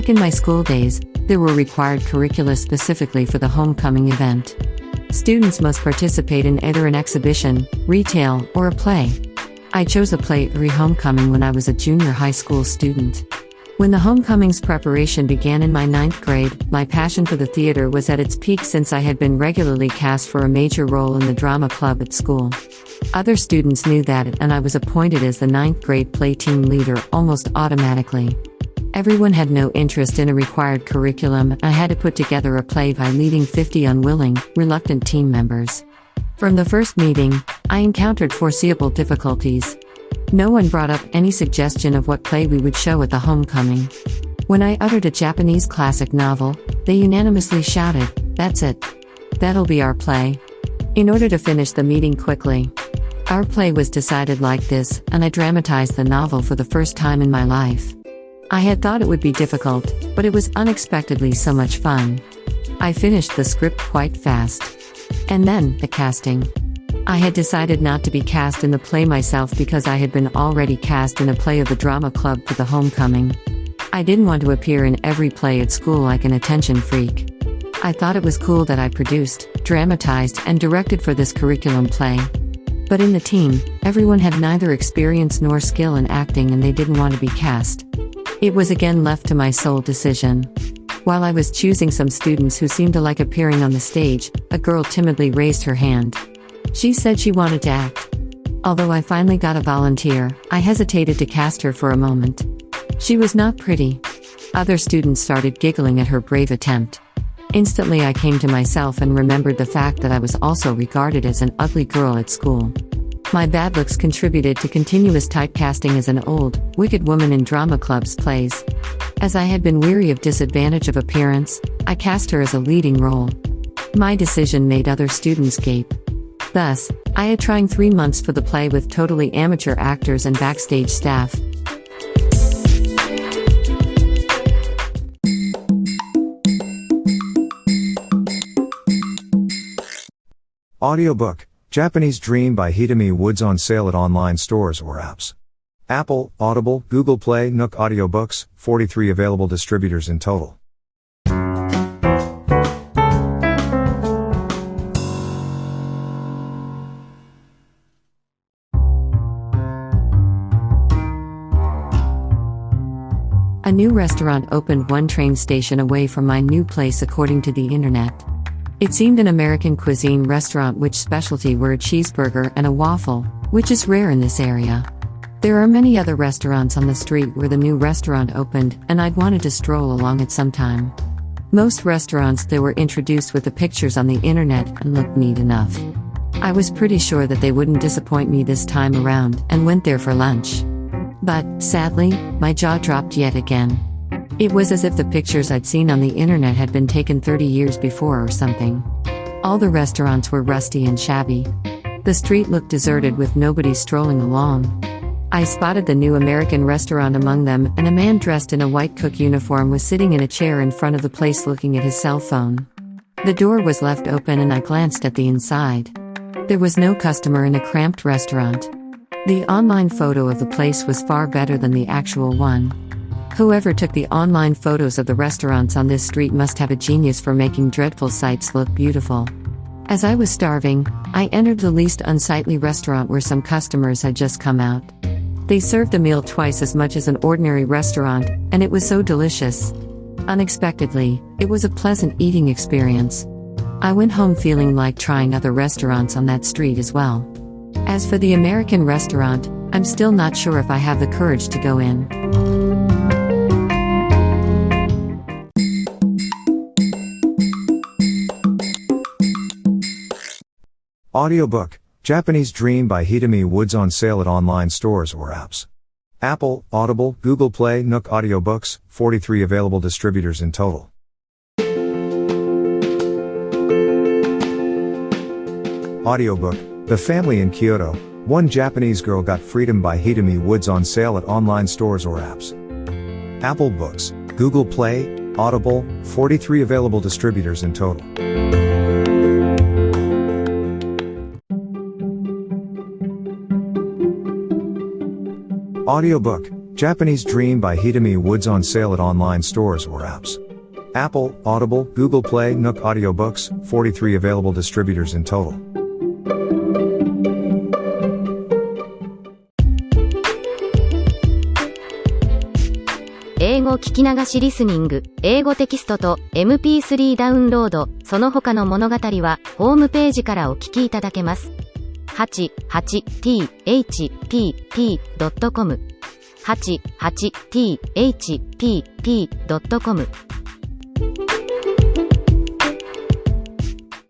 Back in my school days, there were required curricula specifically for the homecoming event. Students must participate in either an exhibition, recital, or a play. I chose a play every homecoming when I was a junior high school student. When the homecoming's preparation began in my 9th grade, my passion for the theater was at its peak since I had been regularly cast for a major role in the drama club at school. Other students knew that, and I was appointed as the 9th grade play team leader almost automatically. Everyone had no interest in a required curriculum, and I had to put together a play by leading 50 unwilling, reluctant team members. From the first meeting, I encountered foreseeable difficulties. No one brought up any suggestion of what play we would show at the homecoming. When I uttered a Japanese classic novel, they unanimously shouted, "That's it. That'll be our play." In order to finish the meeting quickly, our play was decided like this, and I dramatized the novel for the first time in my life. I had thought it would be difficult, but it was unexpectedly so much fun. I finished the script quite fast. And then, the casting. I had decided not to be cast in the play myself because I had been already cast in a play of the drama club for the homecoming. I didn't want to appear in every play at school like an attention freak. I thought it was cool that I produced, dramatized, and directed for this curriculum play. But in the team, everyone had neither experience nor skill in acting, and they didn't want to be cast. It was again left to my sole decision. While I was choosing some students who seemed to like appearing on the stage, a girl timidly raised her hand. She said she wanted to act. Although I finally got a volunteer, I hesitated to cast her for a moment. She was not pretty. Other students started giggling at her brave attempt. Instantly I came to myself and remembered the fact that I was also regarded as an ugly girl at school. My bad looks contributed to continuous typecasting as an old, wicked woman in drama club's plays. As I had been weary of disadvantage of appearance, I cast her as a leading role. My decision made other students gape. Thus, I had trying 3 months for the play with totally amateur actors and backstage staff. Audiobook, Japanese Dream by Hitomi Woods on sale at online stores or apps. Apple, Audible, Google Play, Nook Audiobooks, 43 available distributors in total. A new restaurant opened 1 train station away from my new place according to the internet. It seemed an American cuisine restaurant which specialty were a cheeseburger and a waffle, which is rare in this area. There are many other restaurants on the street where the new restaurant opened, and I'd wanted to stroll along it sometime. Most restaurants they were introduced with the pictures on the internet and looked neat enough. I was pretty sure that they wouldn't disappoint me this time around and went there for lunch. But, sadly, my jaw dropped yet again. It was as if the pictures I'd seen on the internet had been taken 30 years before or something. All the restaurants were rusty and shabby. The street looked deserted with nobody strolling along. I spotted the new American restaurant among them, and a man dressed in a white cook uniform was sitting in a chair in front of the place looking at his cell phone. The door was left open and I glanced at the inside. There was no customer in a cramped restaurant. The online photo of the place was far better than the actual one. Whoever took the online photos of the restaurants on this street must have a genius for making dreadful sights look beautiful. As I was starving, I entered the least unsightly restaurant where some customers had just come out. They served the meal twice as much as an ordinary restaurant, and it was so delicious. Unexpectedly, it was a pleasant eating experience. I went home feeling like trying other restaurants on that street as well. As for the American restaurant, I'm still not sure if I have the courage to go in. Audiobook, Japanese Dream by Hitomi Woods on sale at online stores or apps. Apple, Audible, Google Play, Nook Audiobooks, 43 available distributors in total. Audiobook, The Family in Kyoto, One Japanese Girl Got Freedom by Hitomi Woods on sale at online stores or apps. Apple Books, Google Play, Audible, 43 available distributors in total. Audiobook, Japanese Dream by Hitomi Woods on sale at online stores or apps. Apple, Audible, Google Play, Nook Audiobooks, 43 available distributors in total. 英語聞き流しリスニング、英語テキストと MP3 ダウンロード、その他の物語はホームページからお聞きいただけます。88thpp.com 88thpp.com